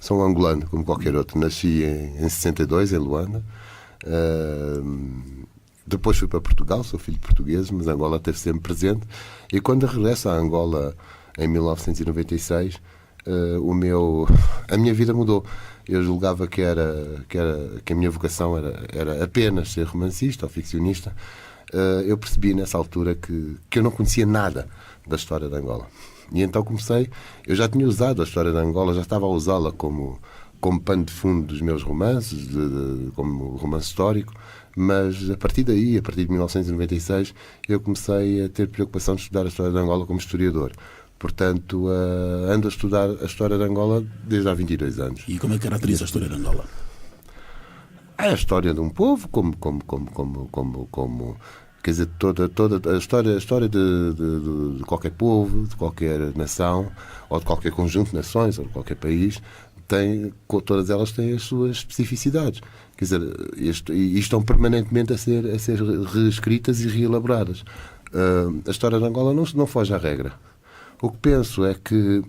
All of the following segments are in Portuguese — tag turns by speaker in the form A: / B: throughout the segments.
A: sou um angolano, como qualquer outro. Nasci em 62, em Luanda. Depois fui para Portugal, sou filho de português, mas Angola esteve sempre presente. E quando regresso a Angola, em 1996, a minha vida mudou. Eu julgava que a minha vocação era apenas ser romancista ou ficcionista. Eu percebi nessa altura que eu não conhecia nada da história de Angola. E então eu já tinha usado a história de Angola, já estava a usá-la como pano de fundo dos meus romances, como romance histórico, mas a partir daí, a partir de 1996, eu comecei a ter preocupação de estudar a história de Angola como historiador. Portanto, ando a estudar a história de Angola desde há 22 anos.
B: E como é que caracteriza a história de Angola?
A: É a história de um povo, quer dizer, toda a história de qualquer povo, de qualquer nação, ou de qualquer conjunto de nações, ou de qualquer país, todas elas têm as suas especificidades. Quer dizer, e estão permanentemente a ser reescritas e reelaboradas. A história de Angola não foge à regra. O que penso é que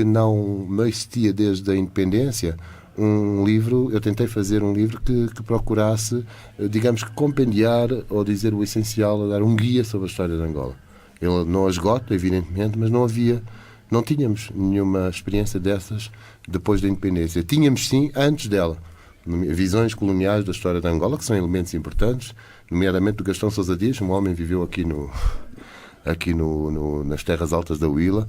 A: não existia desde a independência um livro. Eu tentei fazer um livro que procurasse, digamos que compendiar ou dizer o essencial, dar um guia sobre a história de Angola. Ele não a esgota, evidentemente, mas não tínhamos nenhuma experiência dessas depois da independência. Tínhamos, sim, antes dela. Visões coloniais da história de Angola, que são elementos importantes, nomeadamente do Gastão Sousa Dias, um homem que viveu aqui nas terras altas da Huila,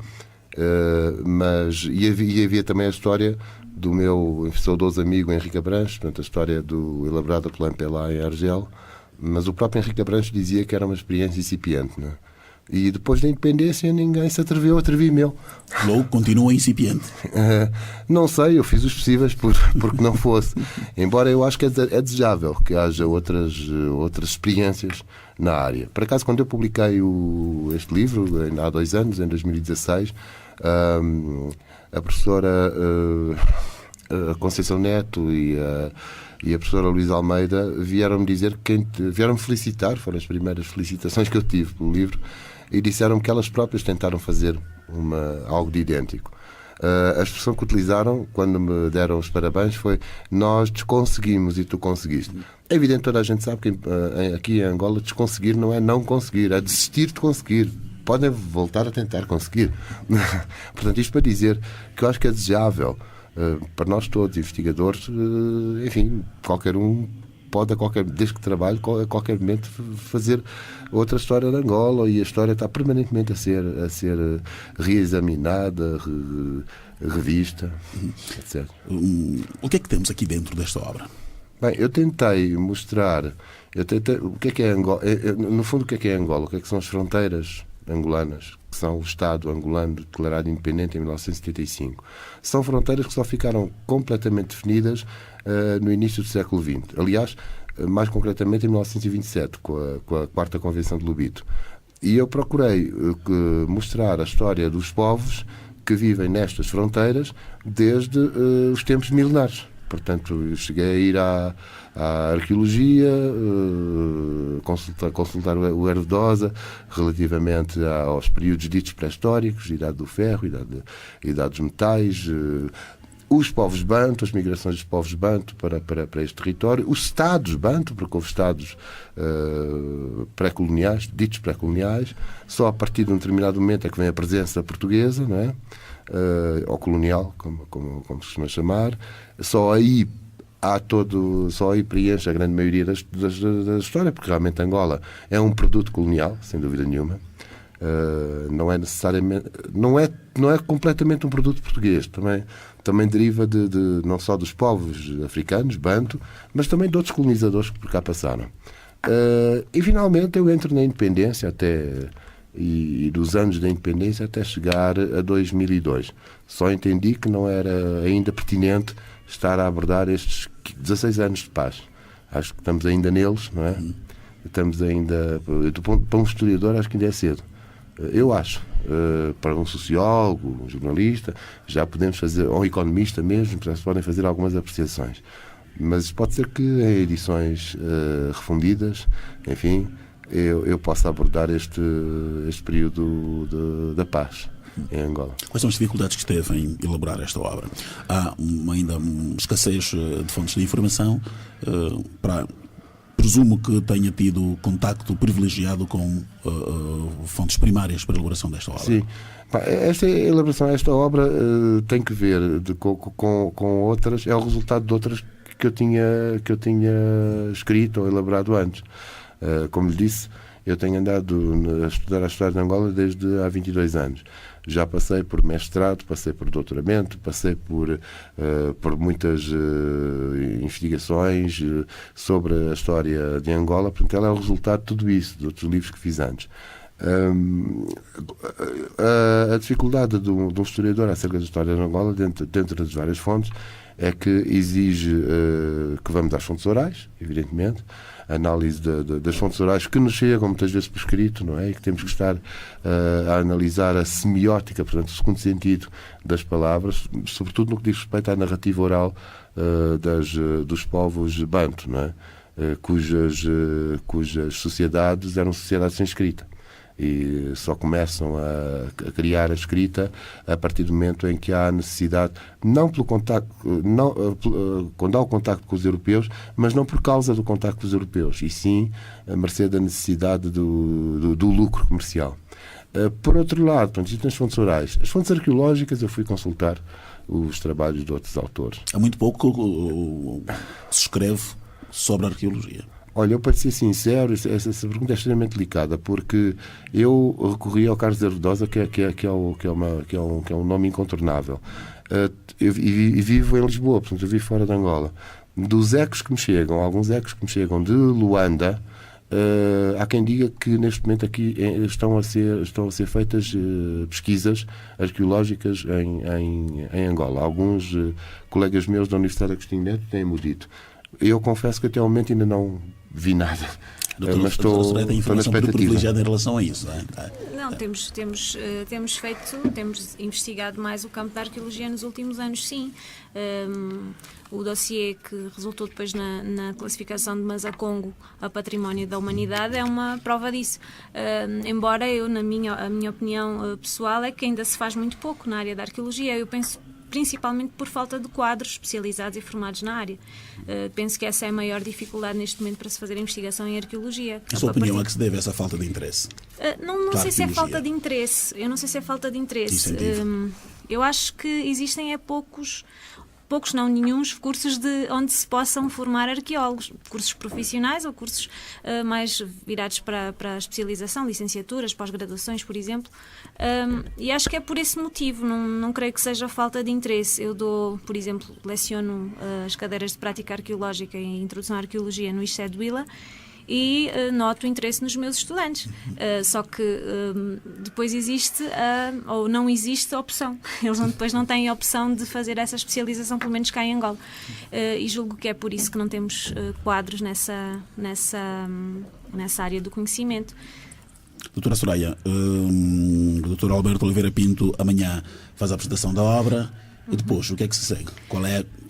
A: e havia também a história do meu saudoso amigo Henrique Abranches, portanto, a história elaborada pelo MPLA em Argel, mas o próprio Henrique Abranches dizia que era uma experiência incipiente, não é? E depois da independência ninguém se atrevi-me eu.
B: Logo, continua incipiente.
A: Não sei, eu fiz os possíveis porque não fosse. Embora eu acho que é desejável que haja outras experiências na área. Por acaso, quando eu publiquei este livro, há 2 anos, em 2016, a professora Conceição Neto e a professora Luísa Almeida vieram-me dizer vieram-me felicitar, foram as primeiras felicitações que eu tive pelo livro, e disseram que elas próprias tentaram fazer algo de idêntico. A expressão que utilizaram quando me deram os parabéns foi: nós desconseguimos e tu conseguiste. É evidente, toda a gente sabe que aqui em Angola desconseguir não é não conseguir, é desistir de conseguir. Podem voltar a tentar conseguir. Portanto, isto para dizer que eu acho que é desejável para nós todos, investigadores, enfim, qualquer um pode, desde que trabalhe, a qualquer momento fazer outra história de Angola, e a história está permanentemente a ser reexaminada, revista, etc.
B: O que é que temos aqui dentro desta obra?
A: Bem, eu tentei mostrar o que é Angola, no fundo o que é Angola, o que são as fronteiras angolanas, que são o Estado angolano declarado independente em 1975. São fronteiras que só ficaram completamente definidas no início do século XX. Aliás, mais concretamente em 1927, com a Quarta Convenção de Lobito. E eu procurei mostrar a história dos povos que vivem nestas fronteiras desde os tempos milenares. Portanto, eu cheguei a ir à arqueologia, consultar o Hervedosa relativamente aos períodos ditos pré-históricos, Idade do Ferro, Idade dos Metais, os povos banto, as migrações dos povos banto para este território, os estados banto, porque houve estados pré-coloniais, ditos pré-coloniais. Só a partir de um determinado momento é que vem a presença portuguesa, não é? Ou colonial, como se costuma chamar. Só aí preenche a grande maioria da história, porque realmente Angola é um produto colonial, sem dúvida nenhuma. Não é necessariamente, não é completamente um produto português, também deriva não só dos povos africanos, banto, mas também de outros colonizadores que por cá passaram. E finalmente eu entro na independência e dos anos da independência até chegar a 2002. Só entendi que não era ainda pertinente estar a abordar estes 16 anos de paz. Acho que estamos ainda neles, não é? Estamos ainda... Para um historiador acho que ainda é cedo. Eu acho. Para um sociólogo, um jornalista, já podemos fazer, ou um economista mesmo, já se podem fazer algumas apreciações. Mas pode ser que em edições refundidas, enfim, eu possa abordar este período da paz. em Angola.
B: Quais são as dificuldades que teve em elaborar esta obra? Há ainda uma escassez de fontes de informação. Presumo que tenha tido contacto privilegiado com fontes primárias para a elaboração desta obra.
A: Sim. Esta elaboração, esta obra tem que ver com outras, é o resultado de outras que eu tinha escrito ou elaborado antes. Como lhe disse, eu tenho andado a estudar a história de Angola desde há 22 anos. Já passei por mestrado, passei por doutoramento, passei por muitas investigações sobre a história de Angola. Portanto, ela é o resultado de tudo isso, de outros livros que fiz antes. A dificuldade de um historiador acerca da história de Angola, dentro das várias fontes, é que exige que vamos às fontes orais, evidentemente, análise das fontes orais que nos chegam muitas vezes por escrito, não é? E que temos que estar a analisar a semiótica, portanto, o segundo sentido das palavras, sobretudo no que diz respeito à narrativa oral dos povos banto, não é? Cujas sociedades eram sociedades sem escrita. E só começam a criar a escrita a partir do momento em que há necessidade, não pelo contacto, quando há o contacto com os europeus, mas não por causa do contacto com os europeus, e sim a mercê da necessidade do lucro comercial. Por outro lado, existem as fontes orais. As fontes arqueológicas, eu fui consultar os trabalhos de outros autores.
B: Há muito pouco se escreve sobre a arqueologia.
A: Olha, eu para ser sincero, essa pergunta é extremamente delicada, porque eu recorri ao Carlos Ervedosa, que é um nome incontornável. E vivo em Lisboa, portanto, eu vivo fora de Angola. Dos ecos que me chegam, alguns ecos que me chegam de Luanda, há quem diga que neste momento aqui estão a ser feitas pesquisas arqueológicas em Angola. Alguns colegas meus da Universidade Agostinho Neto têm-me dito. Eu confesso que até ao momento ainda não vi nada. Mas estou
B: na expectativa privilegiada em relação a isso, não é?
C: Não, temos investigado mais o campo da arqueologia nos últimos anos, sim. O dossiê que resultou depois na classificação de Mazacongo a Património da Humanidade é uma prova disso. Embora a minha opinião pessoal é que ainda se faz muito pouco na área da arqueologia. Eu penso principalmente por falta de quadros especializados e formados na área. Penso que essa é a maior dificuldade neste momento para se fazer investigação em arqueologia.
B: A sua opinião é que se deve a essa falta de interesse?
C: Não sei se é falta de interesse. Eu não sei se é falta de interesse. Eu acho que existem poucos não nenhuns cursos onde se possam formar arqueólogos, cursos profissionais ou cursos mais virados para a especialização, licenciaturas, pós-graduações, por exemplo, e acho que é por esse motivo, não creio que seja falta de interesse. Eu por exemplo, leciono as cadeiras de prática arqueológica e introdução à arqueologia no ISCE de Huila, e noto interesse nos meus estudantes. Só que depois existe ou não existe a opção. Eles depois não têm a opção de fazer essa especialização, pelo menos cá em Angola. E julgo que é por isso que não temos quadros nessa área do conhecimento.
B: Doutora Soraya, o doutor Alberto Oliveira Pinto amanhã faz a apresentação da obra e depois o que é que se segue?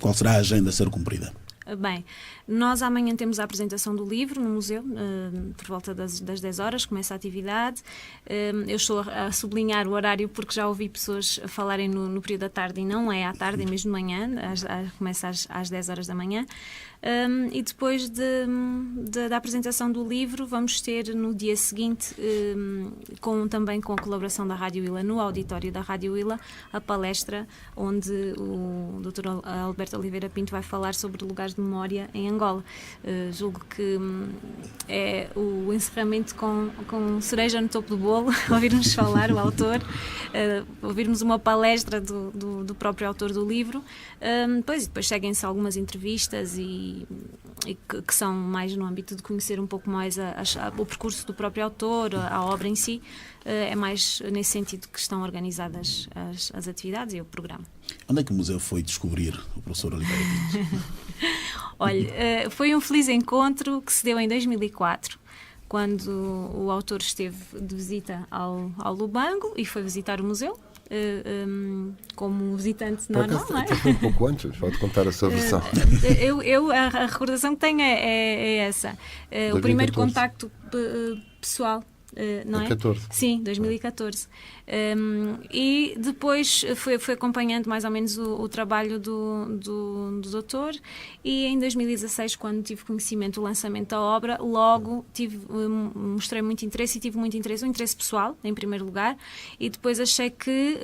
B: Qual será a agenda a ser cumprida?
C: Bem, nós amanhã temos a apresentação do livro no museu, por volta das 10 horas, começa a atividade. Eu estou a sublinhar o horário porque já ouvi pessoas falarem no período da tarde, e não é à tarde, é mesmo de manhã, começa às 10 horas da manhã. E depois da apresentação do livro vamos ter no dia seguinte, também com a colaboração da Rádio Huila, no auditório da Rádio Huila, a palestra onde o Dr. Alberto Oliveira Pinto vai falar sobre lugares de memória em Angola. Julgo que é o encerramento com cereja no topo do bolo, ouvirmos falar o autor, ouvirmos uma palestra do próprio autor do livro. Depois seguem-se algumas entrevistas e que são mais no âmbito de conhecer um pouco mais o percurso do próprio autor, a obra em si. É mais nesse sentido que estão organizadas as atividades e o programa.
B: Onde é que o museu foi descobrir o professor Oliveira Pinto?
C: Olha, foi um feliz encontro que se deu em 2004, quando o autor esteve de visita ao Lubango e foi visitar o museu. Como visitante normal, não é?
A: Um pouco antes, pode contar a sua versão.
C: A recordação que tenho é essa. O primeiro contacto pessoal não é?
A: 14.
C: Sim, 2014. E depois fui acompanhando mais ou menos o trabalho do doutor, e em 2016, quando tive conhecimento do lançamento da obra, logo mostrei muito interesse, e tive muito interesse, um interesse pessoal, em primeiro lugar, e depois achei que,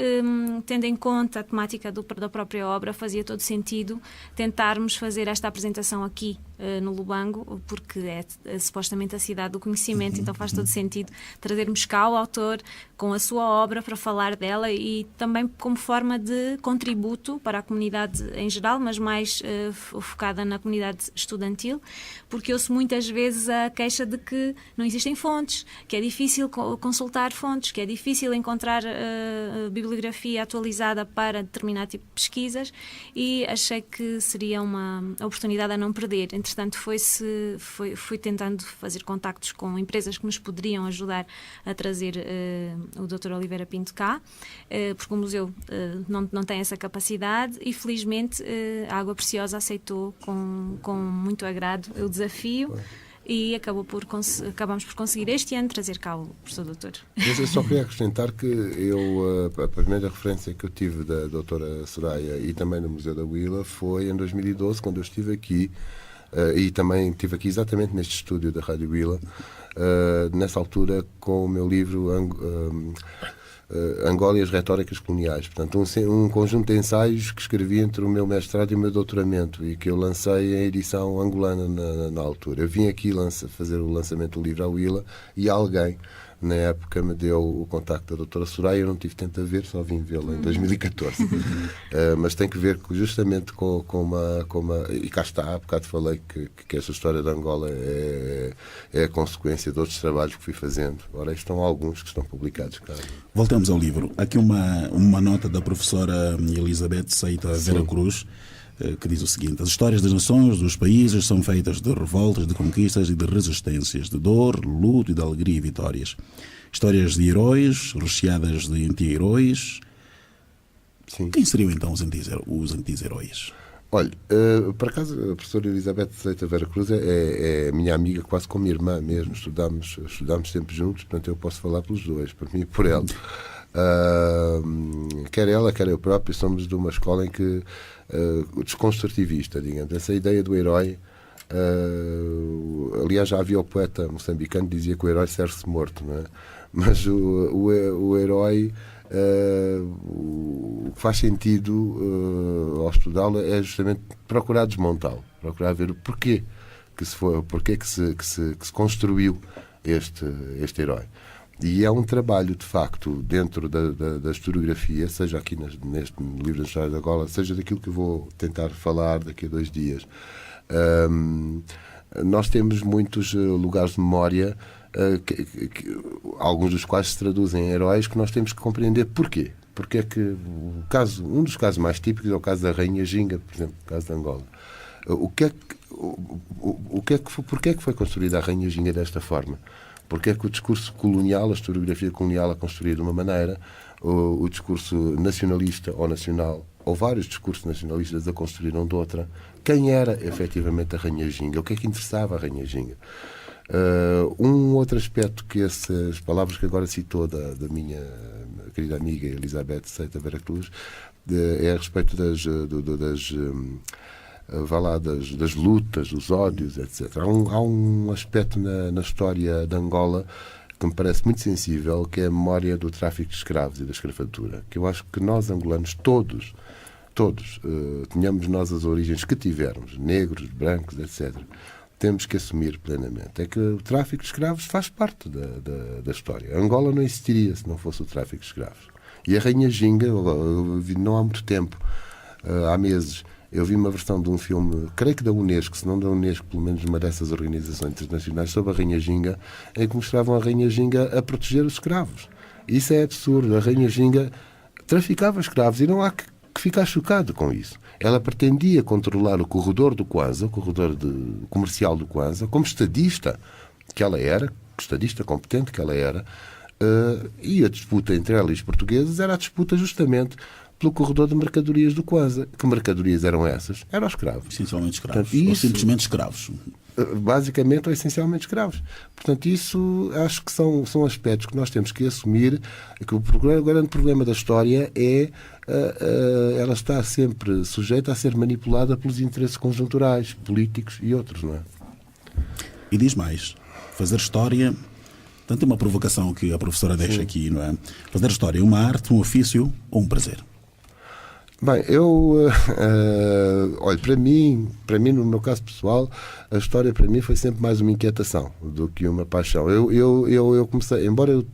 C: tendo em conta a temática da própria obra, fazia todo sentido tentarmos fazer esta apresentação aqui no Lubango, porque é supostamente a cidade do conhecimento, então faz todo sentido trazermos cá o autor com a sua obra para falar dela, e também como forma de contributo para a comunidade em geral, mas mais focada na comunidade estudantil, porque ouço muitas vezes a queixa de que não existem fontes, que é difícil consultar fontes, que é difícil encontrar bibliografia atualizada para determinado tipo de pesquisas, e achei que seria uma oportunidade a não perder. Entretanto, fui tentando fazer contactos com empresas que nos poderiam ajudar a trazer o Dr. Oliveira Pinto cá, porque o museu não tem essa capacidade, e felizmente a Água Preciosa aceitou com muito agrado o desafio, e acabamos por conseguir este ano trazer cá o professor doutor.
A: Mas eu só queria acrescentar que a primeira referência que eu tive da doutora Soraya e também no Museu da Willa foi em 2012, quando eu estive aqui, e também estive aqui exatamente neste estúdio da Rádio Willa, nessa altura com o meu livro Angola e as retóricas coloniais. Portanto, um conjunto de ensaios que escrevi entre o meu mestrado e o meu doutoramento, e que eu lancei em edição angolana na altura. Eu vim aqui fazer o lançamento do livro à Willa, e alguém na época me deu o contacto da doutora Soraya. Eu não tive tempo a ver, só vim vê-la em 2014. Mas tem que ver justamente com uma... E cá está, há bocado falei que esta história de Angola é a consequência de outros trabalhos que fui fazendo. Ora, estão alguns que estão publicados cá.
B: Voltamos ao livro. Aqui uma nota da professora Elizabeth Seita Vera Cruz, que diz o seguinte: as histórias das nações, dos países, são feitas de revoltas, de conquistas e de resistências, de dor, luto e de alegria e vitórias. Histórias de heróis, recheadas de anti-heróis.
A: Sim.
B: Quem seriam então os anti-heróis?
A: Olha, por acaso a professora Elizabeth Seita Vera Cruz é minha amiga, quase como minha irmã mesmo. Estudámos sempre juntos, portanto eu posso falar pelos dois, por mim e por ela. Quer ela, quer eu próprio, somos de uma escola em que desconstrutivista, digamos, essa ideia do herói. Aliás, já havia o poeta moçambicano que dizia que o herói serve-se morto, não é? Mas o herói, o que faz sentido ao estudá-lo é justamente procurar desmontá-lo, procurar ver o porquê que se construiu este herói. E é um trabalho, de facto, dentro da historiografia, seja aqui neste livro da História da Angola, seja daquilo que eu vou tentar falar daqui a 2 dias. Nós temos muitos lugares de memória, alguns dos quais se traduzem em heróis, que nós temos que compreender porquê. Porque é que um dos casos mais típicos é o caso da Rainha Ginga, por exemplo, o caso de Angola. Porquê é que foi construída a Rainha Ginga desta forma? Porque é que o discurso colonial, a historiografia colonial, a construir de uma maneira, o discurso nacionalista ou nacional, ou vários discursos nacionalistas a construíram de outra? Quem era efetivamente a Rainha Ginga? O que é que interessava a Rainha Ginga? Um outro aspecto que essas palavras que agora citou da minha querida amiga Elizabeth Seita Vera Cruz é a respeito das lutas, dos ódios, etc. Há um aspecto na história de Angola que me parece muito sensível, que é a memória do tráfico de escravos e da escravatura, que eu acho que nós, angolanos, todos, tenhamos nós as origens que tivermos, negros, brancos, etc., temos que assumir plenamente. É que o tráfico de escravos faz parte da história. A Angola não existiria se não fosse o tráfico de escravos. E a Rainha Ginga, eu vi não há muito tempo, há meses, eu vi uma versão de um filme, creio que da Unesco, se não da Unesco, pelo menos uma dessas organizações internacionais, sobre a Rainha Ginga, em que mostravam a Rainha Ginga a proteger os escravos. Isso é absurdo. A Rainha Ginga traficava escravos e não há que ficar chocado com isso. Ela pretendia controlar o corredor do Kwanza, o corredor comercial do Kwanza, como estadista que ela era, estadista competente que ela era, e a disputa entre ela e os portugueses era a disputa justamente pelo corredor de mercadorias do Kwanza. Que mercadorias eram essas? Eram escravos.
B: Essencialmente escravos.
A: Portanto,
B: ou simplesmente escravos.
A: basicamente ou essencialmente escravos. Portanto, isso acho que são aspectos que nós temos que assumir, que o grande problema da história é ela está sempre sujeita a ser manipulada pelos interesses conjunturais, políticos e outros, não é?
B: E diz mais, fazer história, tanto é uma provocação que a professora deixa aqui, não é? Fazer história é uma arte, um ofício ou um prazer?
A: Bem, olha, para mim, no meu caso pessoal, a história para mim foi sempre mais uma inquietação do que uma paixão. Eu comecei, embora eu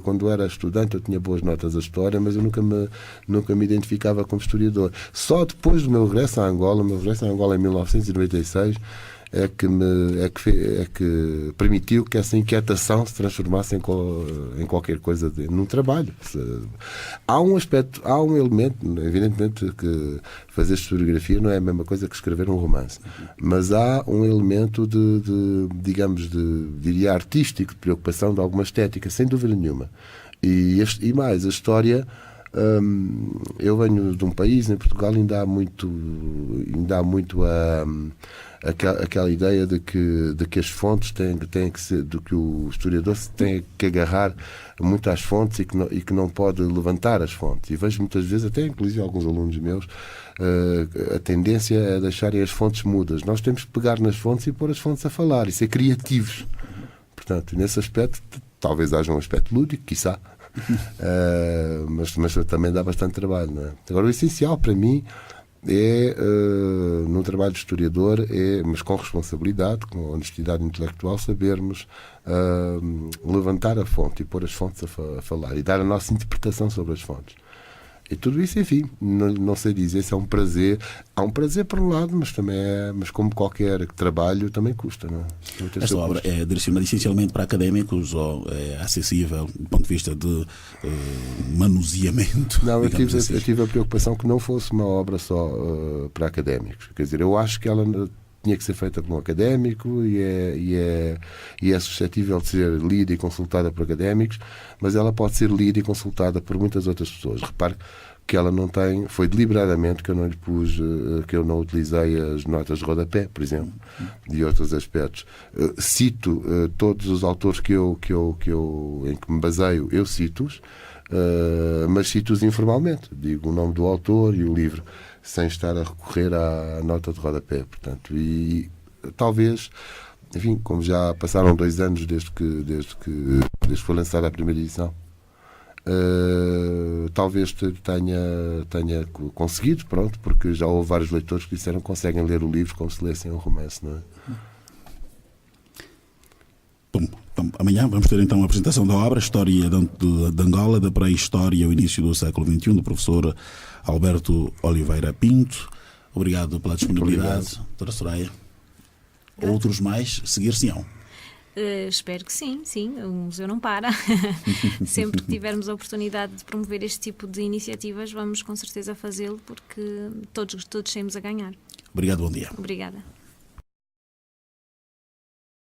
A: quando era estudante eu tinha boas notas da história, mas eu nunca me identificava como historiador. Só depois do meu regresso à Angola, em 1996, é que permitiu que essa inquietação se transformasse em qualquer coisa, num trabalho. Há um elemento, evidentemente que fazer historiografia não é a mesma coisa que escrever um romance, mas há um elemento diria artístico, de preocupação de alguma estética, sem dúvida nenhuma. E mais, a história... eu venho de um país, em Portugal ainda há muito aquela ideia de que as fontes têm que ser, de que o historiador se tem que agarrar muito às fontes e que não pode levantar as fontes. E vejo muitas vezes, até inclusive alguns alunos meus, a tendência a deixarem as fontes mudas. Nós temos que pegar nas fontes e pôr as fontes a falar e ser criativos. Portanto, nesse aspecto, talvez haja um aspecto lúdico, quiçá, mas também dá bastante trabalho, não é? Agora, o essencial para mim é, num trabalho de historiador, mas com responsabilidade, com honestidade intelectual, sabermos levantar a fonte e pôr as fontes a falar e dar a nossa interpretação sobre as fontes. E tudo isso, enfim, não sei dizer se é um prazer. Há um prazer por um lado, mas como qualquer trabalho, também custa, não é?
B: Esta obra é direcionada essencialmente para académicos ou é acessível do ponto de vista de manuseamento?
A: Não, eu tive a preocupação que não fosse uma obra só para académicos. Quer dizer, eu acho que ela tinha que ser feita por um académico e é suscetível de ser lida e consultada por académicos, mas ela pode ser lida e consultada por muitas outras pessoas. Repare que ela não tem, foi deliberadamente que eu não lhe pus, que eu não utilizei as notas de rodapé, por exemplo, de outros aspectos. Cito todos os autores em que me baseio, eu cito-os, mas cito-os informalmente. Digo o nome do autor e o livro, sem estar a recorrer à nota de rodapé. Portanto, e talvez, enfim, como já passaram 2 anos desde que foi lançada a primeira edição, talvez tenha conseguido, pronto, porque já houve vários leitores que disseram que conseguem ler o livro como se lessem um romance, não é?
B: Bom, então, amanhã vamos ter então a apresentação da obra História de Angola, da pré-história ao início do século XXI, do professor Alberto Oliveira Pinto. Obrigado pela disponibilidade, doutora Soraya. Outros mais seguir-se-ão?
C: Espero que sim, o museu não para. Sempre que tivermos a oportunidade de promover este tipo de iniciativas, vamos com certeza fazê-lo, porque todos temos a ganhar.
B: Obrigado, bom dia.
C: Obrigada.